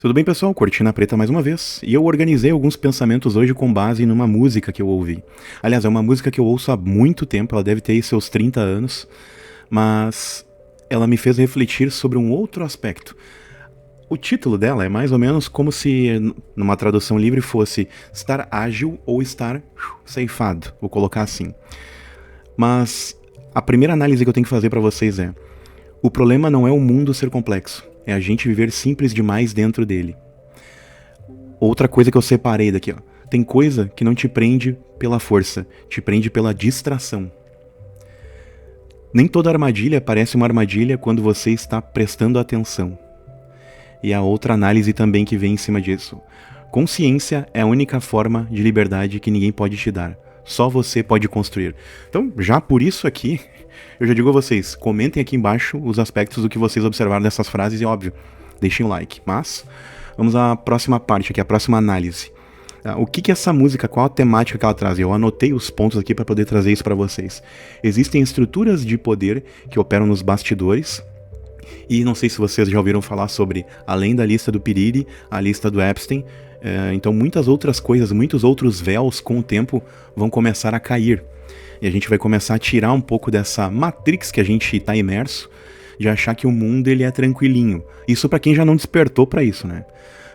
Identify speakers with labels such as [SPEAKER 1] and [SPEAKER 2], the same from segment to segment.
[SPEAKER 1] Tudo bem, pessoal? Cortina Preta mais uma vez. E eu organizei alguns pensamentos hoje com base numa música que eu ouvi. Aliás, é uma música que eu ouço há muito tempo, ela deve ter aí seus 30 anos, mas ela me fez refletir sobre um outro aspecto. O título dela é mais ou menos como se, numa tradução livre, fosse estar ágil ou estar ceifado. Vou colocar assim. Mas a primeira análise que eu tenho que fazer pra vocês é: o problema não é o mundo ser complexo, é a gente viver simples demais dentro dele. Outra coisa que eu separei daqui, ó. Tem coisa que não te prende pela força, te prende pela distração. Nem toda armadilha parece uma armadilha quando você está prestando atenção. E a outra análise também que vem em cima disso. Consciência é a única forma de liberdade que ninguém pode te dar. Só você pode construir. Então, já por isso aqui, eu já digo a vocês, comentem aqui embaixo os aspectos do que vocês observaram dessas frases e, óbvio, deixem o like. Mas, vamos à próxima parte aqui, a próxima análise. O que essa música, qual a temática que ela traz? Eu anotei os pontos aqui para poder trazer isso para vocês. Existem estruturas de poder que operam nos bastidores. E não sei se vocês já ouviram falar sobre, além da lista do Piriri, a lista do Epstein. Então muitas outras coisas, muitos outros véus com o tempo vão começar a cair. E a gente vai começar a tirar um pouco dessa matrix que a gente está imerso, de achar que o mundo ele é tranquilinho. Isso para quem já não despertou para isso, né?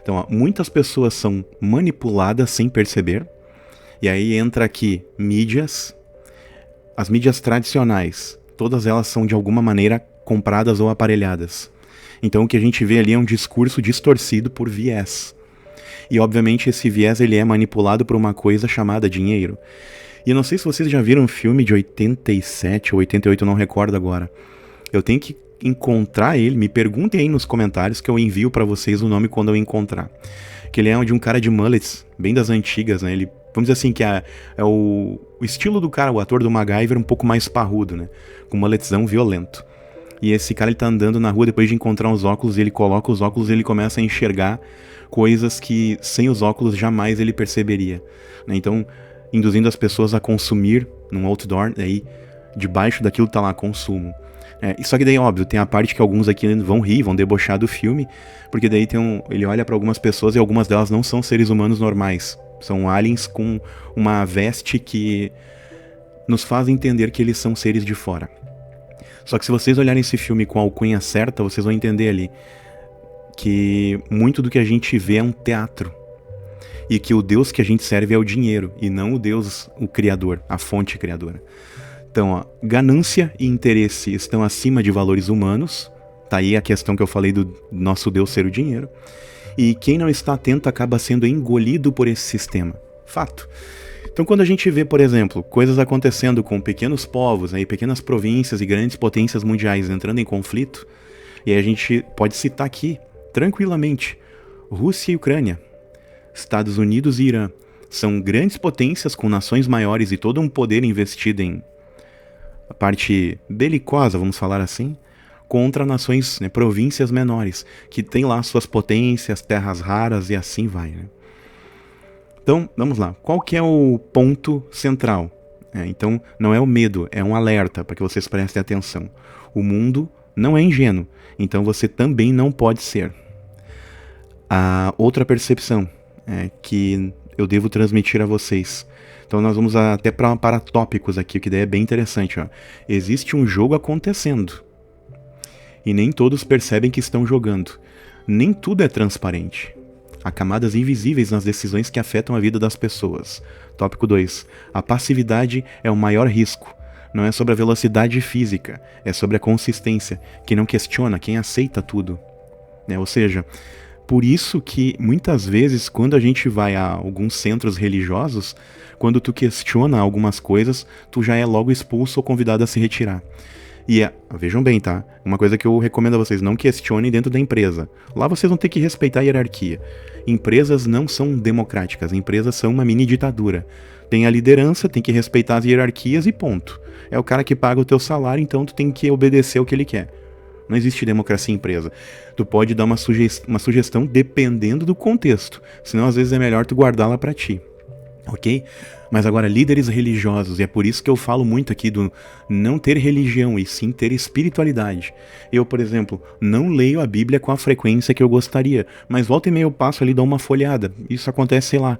[SPEAKER 1] Então, ó, muitas pessoas são manipuladas sem perceber. E aí entra aqui mídias, as mídias tradicionais, todas elas são de alguma maneira compradas ou aparelhadas. Então o que a gente vê ali é um discurso distorcido por viés. E obviamente esse viés ele é manipulado por uma coisa chamada dinheiro. E eu não sei se vocês já viram um filme de 87 ou 88, eu não recordo agora. Eu tenho que encontrar ele, me perguntem aí nos comentários que eu envio pra vocês o nome quando eu encontrar. Que ele é de um cara de mullets, bem das antigas, né? Ele, vamos dizer assim, que é o estilo do cara, o ator do MacGyver, um pouco mais parrudo, né? Com mulletsão violento. E esse cara ele tá andando na rua depois de encontrar os óculos, e ele coloca os óculos e ele começa a enxergar coisas que sem os óculos jamais ele perceberia, né? Então, induzindo as pessoas a consumir num outdoor, aí debaixo daquilo tá lá consumo. Só que daí, óbvio, tem a parte que alguns aqui vão rir, vão debochar do filme, porque daí ele olha pra algumas pessoas e algumas delas não são seres humanos normais. São aliens com uma veste que nos faz entender que eles são seres de fora. Só que se vocês olharem esse filme com a alcunha certa, vocês vão entender ali que muito do que a gente vê é um teatro. E que o Deus que a gente serve é o dinheiro, e não o Deus, o Criador, a fonte criadora. Então, ó, ganância e interesse estão acima de valores humanos. Tá aí a questão que eu falei do nosso Deus ser o dinheiro. E quem não está atento acaba sendo engolido por esse sistema. Fato. Então quando a gente vê, por exemplo, coisas acontecendo com pequenos povos, né, e pequenas províncias e grandes potências mundiais entrando em conflito, e aí a gente pode citar aqui, tranquilamente, Rússia e Ucrânia, Estados Unidos e Irã, são grandes potências com nações maiores e todo um poder investido em a parte belicosa, vamos falar assim, contra nações, né, províncias menores, que tem lá suas potências, terras raras e assim vai, né? Então, vamos lá. Qual que é o ponto central? Então, não é o medo, é um alerta para que vocês prestem atenção. O mundo não é ingênuo, então você também não pode ser. A outra percepção que eu devo transmitir a vocês. Então, nós vamos até para tópicos aqui, que daí é bem interessante. Ó. Existe um jogo acontecendo e nem todos percebem que estão jogando. Nem tudo é transparente. Há camadas invisíveis nas decisões que afetam a vida das pessoas. Tópico 2. A passividade é o maior risco. Não é sobre a velocidade física, é sobre a consistência. Quem não questiona, quem aceita tudo. Ou seja, por isso que muitas vezes quando a gente vai a alguns centros religiosos, quando tu questiona algumas coisas, tu já é logo expulso ou convidado a se retirar. E vejam bem, tá? Uma coisa que eu recomendo a vocês, não questionem dentro da empresa. Lá vocês vão ter que respeitar a hierarquia. Empresas não são democráticas, empresas são uma mini ditadura. Tem a liderança, tem que respeitar as hierarquias e ponto. É o cara que paga o teu salário, então tu tem que obedecer o que ele quer. Não existe democracia em empresa. Tu pode dar uma sugestão dependendo do contexto, senão às vezes é melhor tu guardá-la pra ti. ok? Mas agora, líderes religiosos, e é por isso que eu falo muito aqui do não ter religião, e sim ter espiritualidade. Eu, por exemplo, não leio a Bíblia com a frequência que eu gostaria, mas volta e meia eu passo ali e dou uma folhada. Isso acontece, sei lá,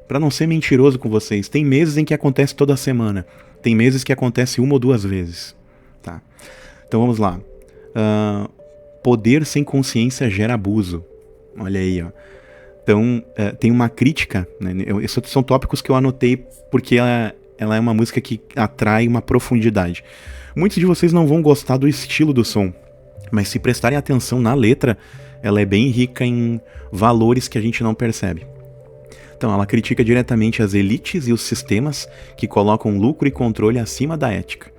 [SPEAKER 1] pra não ser mentiroso com vocês, tem meses em que acontece toda semana, tem meses que acontece 1 ou 2 vezes, tá? Então vamos lá. Poder sem consciência gera abuso. Olha aí, ó. Então, tem uma crítica, né? Esses são tópicos que eu anotei porque ela é uma música que atrai uma profundidade. Muitos de vocês não vão gostar do estilo do som, mas se prestarem atenção na letra, ela é bem rica em valores que a gente não percebe. Então, ela critica diretamente as elites e os sistemas que colocam lucro e controle acima da ética.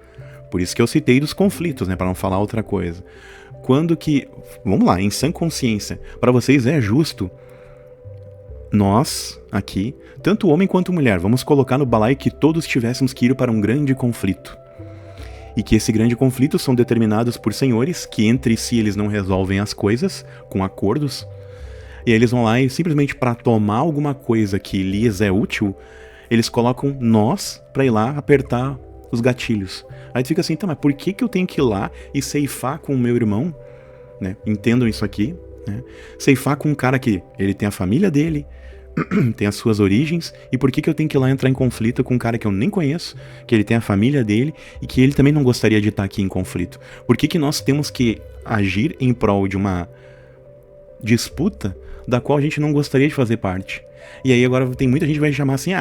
[SPEAKER 1] Por isso que eu citei dos conflitos, né, para não falar outra coisa. Quando que, vamos lá, em sã consciência, para vocês é justo nós, aqui, tanto homem quanto mulher, vamos colocar no balaio que todos tivéssemos que ir para um grande conflito. E que esse grande conflito são determinados por senhores, que entre si eles não resolvem as coisas, com acordos, e aí eles vão lá e simplesmente para tomar alguma coisa que lhes é útil, eles colocam nós para ir lá apertar os gatilhos. Aí tu fica assim, tá, mas por que eu tenho que ir lá e ceifar com o meu irmão? Né? Entendam isso aqui. Né? Ceifar com um cara que ele tem a família dele, tem as suas origens, e por que eu tenho que ir lá entrar em conflito com um cara que eu nem conheço, que ele tem a família dele, e que ele também não gostaria de estar aqui em conflito? Por que nós temos que agir em prol de uma disputa da qual a gente não gostaria de fazer parte? E aí agora tem muita gente que vai chamar assim,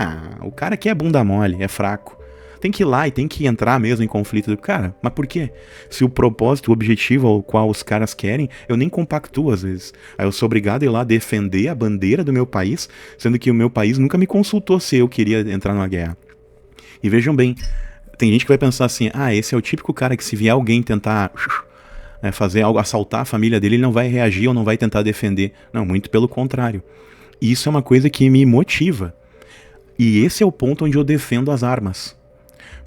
[SPEAKER 1] o cara aqui é bunda mole, é fraco. Tem que ir lá e tem que entrar mesmo em conflito. Cara, mas por quê? Se o propósito, o objetivo ao qual os caras querem, eu nem compactuo às vezes. Aí eu sou obrigado a ir lá defender a bandeira do meu país, sendo que o meu país nunca me consultou se eu queria entrar numa guerra. E vejam bem, tem gente que vai pensar assim, esse é o típico cara que se vier alguém tentar fazer algo, assaltar a família dele, ele não vai reagir ou não vai tentar defender. Não, muito pelo contrário. Isso é uma coisa que me motiva. E esse é o ponto onde eu defendo as armas.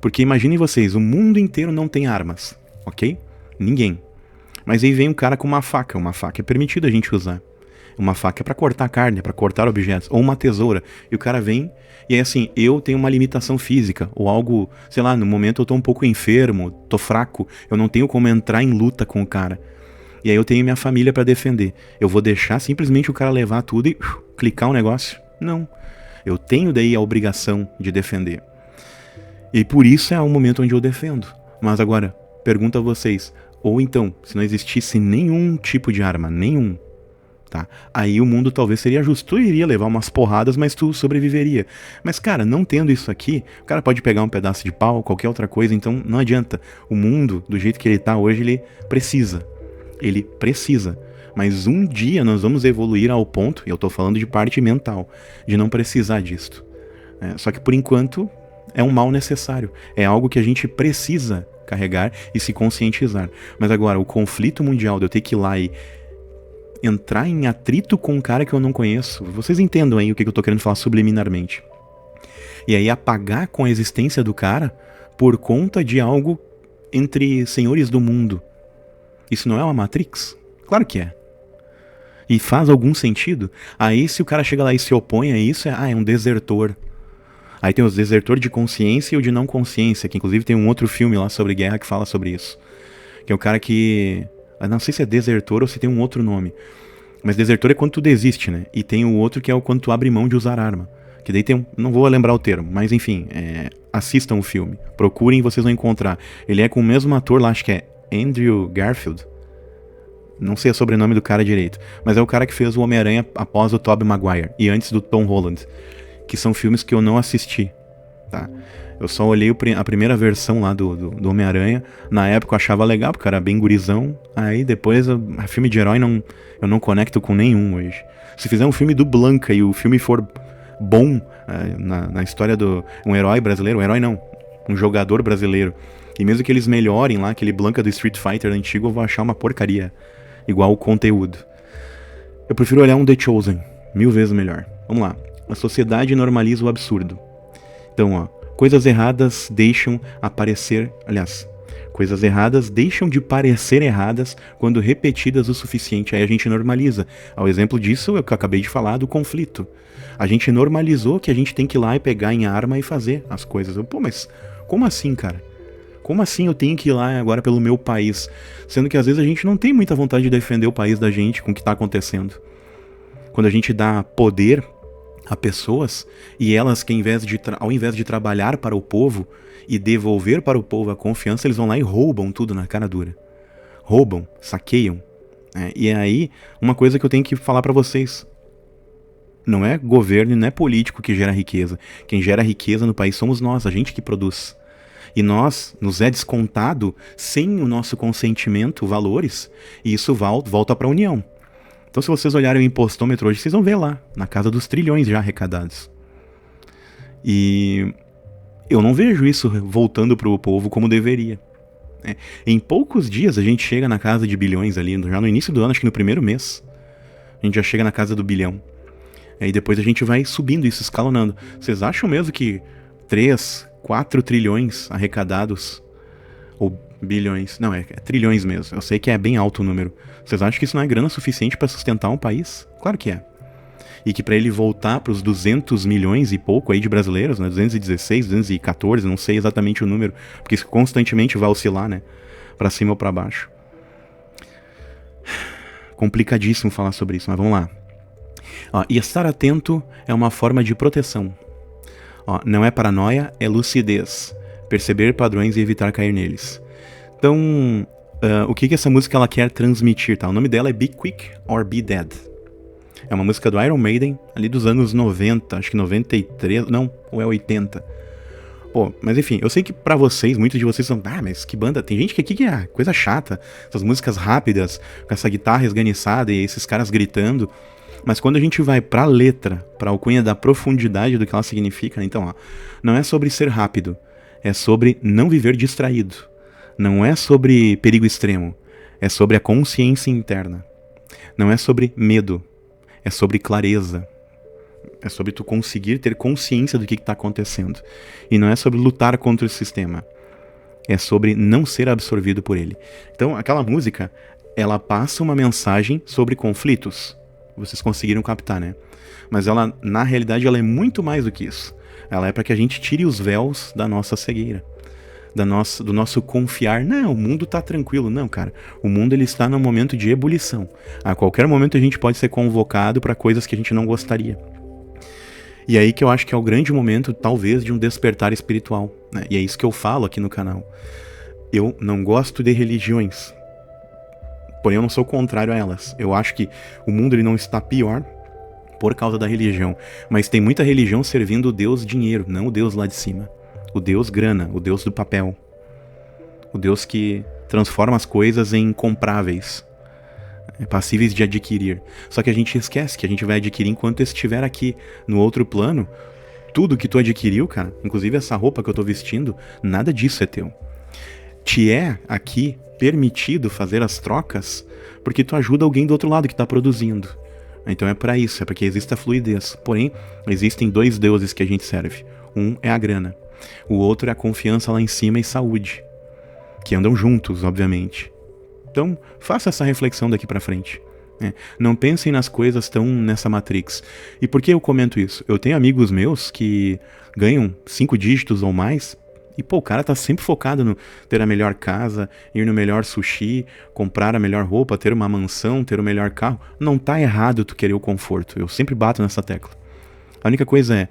[SPEAKER 1] Porque imaginem vocês, o mundo inteiro não tem armas, ok? Ninguém. Mas aí vem um cara com uma faca é permitido a gente usar. Uma faca é pra cortar carne, é pra cortar objetos, ou uma tesoura. E o cara vem, e aí assim, eu tenho uma limitação física, ou algo, sei lá, no momento eu tô um pouco enfermo, tô fraco, eu não tenho como entrar em luta com o cara. E aí eu tenho minha família pra defender. Eu vou deixar simplesmente o cara levar tudo e clicar um negócio? Não. Eu tenho daí a obrigação de defender. E por isso é o momento onde eu defendo. Mas agora, pergunto a vocês, ou então, se não existisse nenhum tipo de arma, nenhum, tá? Aí o mundo talvez seria justo. Tu iria levar umas porradas, mas tu sobreviveria. Mas cara, não tendo isso aqui, o cara pode pegar um pedaço de pau, qualquer outra coisa, então não adianta. O mundo, do jeito que ele tá hoje, ele precisa. Ele precisa. Mas um dia nós vamos evoluir ao ponto, e eu tô falando de parte mental, de não precisar disto. Só que por enquanto é um mal necessário. É algo que a gente precisa carregar e se conscientizar. Mas agora, o conflito mundial de eu ter que ir lá e entrar em atrito com um cara que eu não conheço, vocês entendam aí o que eu tô querendo falar subliminarmente. E aí apagar com a existência do cara por conta de algo entre senhores do mundo. Isso não é uma Matrix? Claro que é. E faz algum sentido? Aí se o cara chega lá e se opõe a isso, é um desertor. Aí tem os desertores de consciência e o de não consciência, que inclusive tem um outro filme lá sobre guerra que fala sobre isso. Que é o cara que... não sei se é desertor ou se tem um outro nome. Mas desertor é quando tu desiste, né? E tem o outro que é o quando tu abre mão de usar arma. Que daí tem um... não vou lembrar o termo, mas enfim, assistam o filme. Procurem e vocês vão encontrar. Ele é com o mesmo ator lá, acho que é Andrew Garfield. Não sei o sobrenome do cara direito. Mas é o cara que fez o Homem-Aranha após o Tobey Maguire. E antes do Tom Holland. Que são filmes que eu não assisti, tá? Eu só olhei a primeira versão lá do Homem-Aranha. Na época eu achava legal, porque era bem gurizão. Aí depois, filme de herói eu não conecto com nenhum hoje. Se fizer um filme do Blanca e o filme for bom na história um herói brasileiro, um herói não, um jogador brasileiro, e mesmo que eles melhorem lá, aquele Blanca do Street Fighter antigo, eu vou achar uma porcaria, igual o conteúdo. Eu prefiro olhar um The Chosen, 1000 vezes melhor. Vamos lá. A sociedade normaliza o absurdo. Então, coisas erradas deixam aparecer... Aliás, Coisas erradas deixam de parecer erradas quando repetidas o suficiente. Aí a gente normaliza. Ao exemplo disso, é o que eu acabei de falar do conflito. A gente normalizou que a gente tem que ir lá e pegar em arma e fazer as coisas. Pô, mas como assim, cara? Como assim eu tenho que ir lá agora pelo meu país? Sendo que às vezes a gente não tem muita vontade de defender o país da gente com o que tá acontecendo. Quando a gente dá poder a pessoas e elas que ao invés de trabalhar para o povo e devolver para o povo a confiança, eles vão lá e roubam tudo na cara dura. Roubam, saqueiam. E é aí uma coisa que eu tenho que falar para vocês. Não é governo, não é político que gera riqueza. Quem gera riqueza no país somos nós, a gente que produz. E nos é descontado, sem o nosso consentimento, valores, e isso volta para a União. Então se vocês olharem o impostômetro hoje, vocês vão ver lá, na casa dos trilhões já arrecadados. E eu não vejo isso voltando para o povo como deveria. Em poucos dias a gente chega na casa de bilhões ali, já no início do ano, acho que no primeiro mês, a gente já chega na casa do bilhão. E depois a gente vai subindo isso, escalonando. Vocês acham mesmo que 3, 4 trilhões arrecadados, ou bilhões, não, é trilhões mesmo, eu sei que é bem alto o número. Vocês acham que isso não é grana suficiente para sustentar um país? Claro que é. E que para ele voltar para os 200 milhões e pouco aí de brasileiros, né, 216, 214, não sei exatamente o número, porque isso constantemente vai oscilar, né, para cima ou para baixo. Complicadíssimo falar sobre isso, mas vamos lá. E estar atento é uma forma de proteção. Não é paranoia, é lucidez. Perceber padrões e evitar cair neles. Então, o que essa música ela quer transmitir? Tá? O nome dela é Be Quick or Be Dead. É uma música do Iron Maiden, ali dos anos 90, acho que 93, não, ou é 80. Pô, mas enfim, eu sei que pra vocês, muitos de vocês são, mas que banda, tem gente que aqui que é coisa chata, essas músicas rápidas, com essa guitarra esganiçada e esses caras gritando. Mas quando a gente vai pra letra, pra alcunha da profundidade do que ela significa, né? Então, não é sobre ser rápido, é sobre não viver distraído. Não é sobre perigo extremo, é sobre a consciência interna. Não é sobre medo, é sobre clareza. É sobre tu conseguir ter consciência do que está acontecendo. E não é sobre lutar contra o sistema. É sobre não ser absorvido por ele. Então, aquela música, ela passa uma mensagem sobre conflitos. Vocês conseguiram captar, né? Mas ela, na realidade, ela é muito mais do que isso. Ela é para que a gente tire os véus da nossa cegueira. Do nosso confiar. Não, o mundo tá tranquilo. Não, cara. O mundo ele está num momento de ebulição. A qualquer momento a gente pode ser convocado para coisas que a gente não gostaria. E aí que eu acho que é o grande momento, talvez, de um despertar espiritual, né? E é isso que eu falo aqui no canal. Eu não gosto de religiões. Porém, eu não sou contrário a elas. Eu acho que o mundo ele não está pior por causa da religião. Mas tem muita religião servindo o Deus dinheiro, não o Deus lá de cima. O Deus grana, o Deus do papel. O Deus que transforma as coisas em compráveis. Passíveis de adquirir. Só que a gente esquece que a gente vai adquirir enquanto estiver aqui, no outro plano. Tudo que tu adquiriu, cara, inclusive essa roupa que eu tô vestindo, nada disso é teu. Te é aqui permitido fazer as trocas porque tu ajuda alguém do outro lado que tá produzindo. Então é para isso, é para que exista fluidez. Porém, existem dois deuses que a gente serve. Um é a grana. O outro é a confiança lá em cima e saúde. Que andam juntos, obviamente. Então, faça essa reflexão daqui pra frente. Não pensem nas coisas tão nessa Matrix. E por que eu comento isso? Eu tenho amigos meus que ganham 5 dígitos ou mais, e o cara tá sempre focado no ter a melhor casa, ir no melhor sushi, comprar a melhor roupa, ter uma mansão, ter o melhor carro. Não tá errado tu querer o conforto. Eu sempre bato nessa tecla. A única coisa é,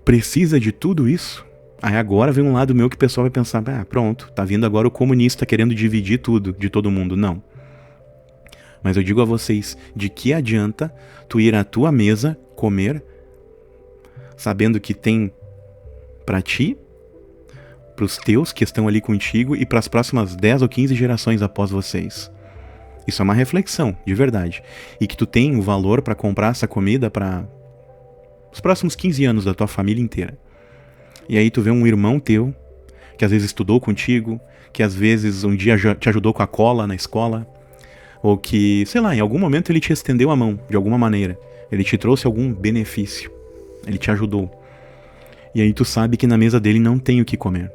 [SPEAKER 1] precisa de tudo isso? Aí agora vem um lado meu que o pessoal vai pensar, pronto, tá vindo agora o comunista querendo dividir tudo de todo mundo. Não. Mas eu digo a vocês, de que adianta tu ir à tua mesa comer, sabendo que tem pra ti, pros teus que estão ali contigo e pras próximas 10 ou 15 gerações após vocês. Isso é uma reflexão, de verdade. E que tu tem o valor pra comprar essa comida para os próximos 15 anos da tua família inteira. E aí tu vê um irmão teu, que às vezes estudou contigo, que às vezes um dia te ajudou com a cola na escola, ou que, sei lá, em algum momento ele te estendeu a mão, de alguma maneira. Ele te trouxe algum benefício. Ele te ajudou. E aí tu sabe que na mesa dele não tem o que comer.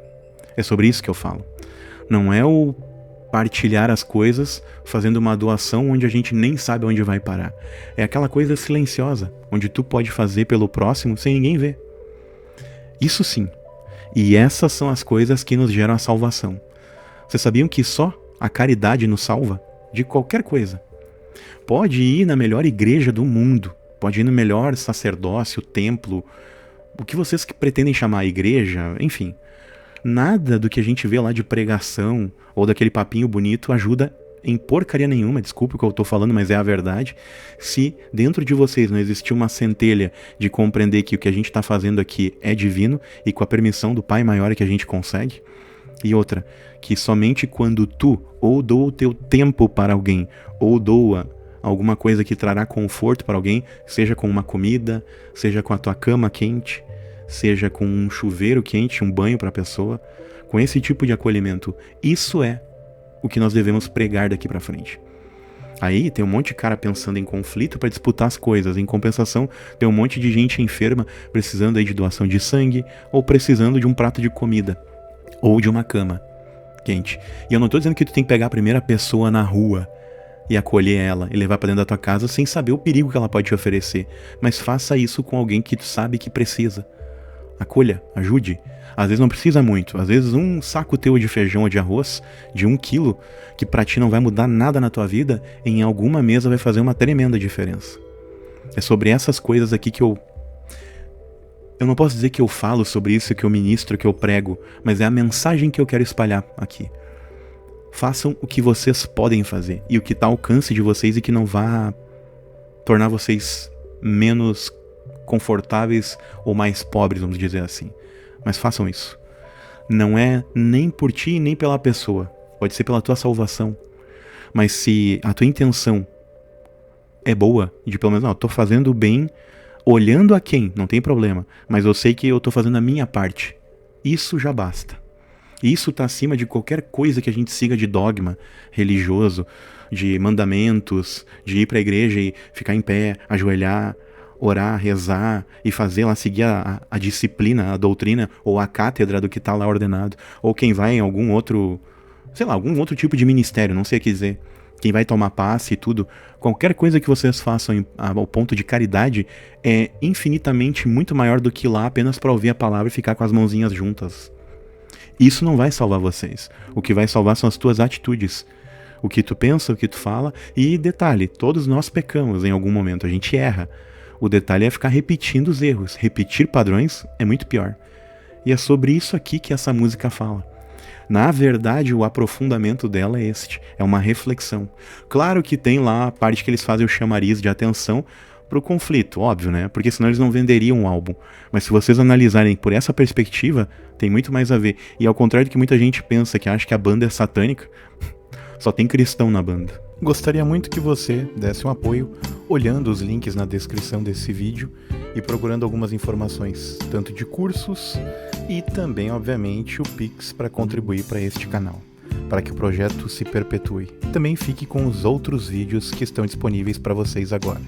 [SPEAKER 1] É sobre isso que eu falo. Não é o partilhar as coisas fazendo uma doação onde a gente nem sabe onde vai parar. É aquela coisa silenciosa, onde tu pode fazer pelo próximo sem ninguém ver. Isso sim. E essas são as coisas que nos geram a salvação. Vocês sabiam que só a caridade nos salva? De qualquer coisa. Pode ir na melhor igreja do mundo, pode ir no melhor sacerdócio, templo, o que vocês que pretendem chamar igreja, enfim. Nada do que a gente vê lá de pregação ou daquele papinho bonito ajuda em porcaria nenhuma, desculpa o que eu tô falando, mas é a verdade, se dentro de vocês não existir uma centelha de compreender que o que a gente tá fazendo aqui é divino e com a permissão do Pai Maior é que a gente consegue. E outra, que somente quando tu ou doa o teu tempo para alguém, ou doa alguma coisa que trará conforto para alguém, seja com uma comida, seja com a tua cama quente, seja com um chuveiro quente, um banho para a pessoa, com esse tipo de acolhimento, isso é o que nós devemos pregar daqui para frente. Aí tem um monte de cara pensando em conflito para disputar as coisas, em compensação tem um monte de gente enferma precisando aí de doação de sangue, ou precisando de um prato de comida, ou de uma cama quente. E eu não tô dizendo que tu tem que pegar a primeira pessoa na rua e acolher ela e levar pra dentro da tua casa sem saber o perigo que ela pode te oferecer, mas faça isso com alguém que tu sabe que precisa. Acolha, ajude. Às vezes não precisa muito, às vezes um saco teu de feijão ou de arroz de 1 quilo, que pra ti não vai mudar nada na tua vida, em alguma mesa vai fazer uma tremenda diferença. É sobre essas coisas aqui que eu não posso dizer que eu falo sobre isso, que eu ministro, que eu prego, mas é a mensagem que eu quero espalhar aqui. Façam o que vocês podem fazer e o que está ao alcance de vocês e que não vá tornar vocês menos confortáveis ou mais pobres, vamos dizer assim. Mas façam isso. Não é nem por ti nem pela pessoa. Pode ser pela tua salvação. Mas se a tua intenção é boa, de pelo menos, não, eu tô fazendo o bem olhando a quem, não tem problema, mas eu sei que eu tô fazendo a minha parte. Isso já basta. Isso tá acima de qualquer coisa que a gente siga de dogma religioso, de mandamentos, de ir pra igreja e ficar em pé, ajoelhar, orar, rezar e fazer lá, seguir a disciplina, a doutrina ou a cátedra do que tá lá ordenado. Ou quem vai em algum outro, sei lá, algum outro tipo de ministério, não sei o que dizer. Quem vai tomar passe e tudo, qualquer coisa que vocês façam ao ponto de caridade é infinitamente muito maior do que ir lá apenas para ouvir a palavra e ficar com as mãozinhas juntas. Isso não vai salvar vocês. O que vai salvar são as tuas atitudes. O que tu pensa, o que tu fala. E detalhe, todos nós pecamos em algum momento, a gente erra. O detalhe é ficar repetindo os erros. Repetir padrões é muito pior. E é sobre isso aqui que essa música fala. Na verdade, o aprofundamento dela é este, é uma reflexão. Claro que tem lá a parte que eles fazem o chamariz de atenção pro conflito, óbvio, né? Porque senão eles não venderiam o álbum. Mas se vocês analisarem por essa perspectiva, tem muito mais a ver. E ao contrário do que muita gente pensa, que acha que a banda é satânica, só tem cristão na banda. Gostaria muito que você desse um apoio olhando os links na descrição desse vídeo e procurando algumas informações, tanto de cursos e também, obviamente, o Pix para contribuir para este canal, para que o projeto se perpetue. Também fique com os outros vídeos que estão disponíveis para vocês agora.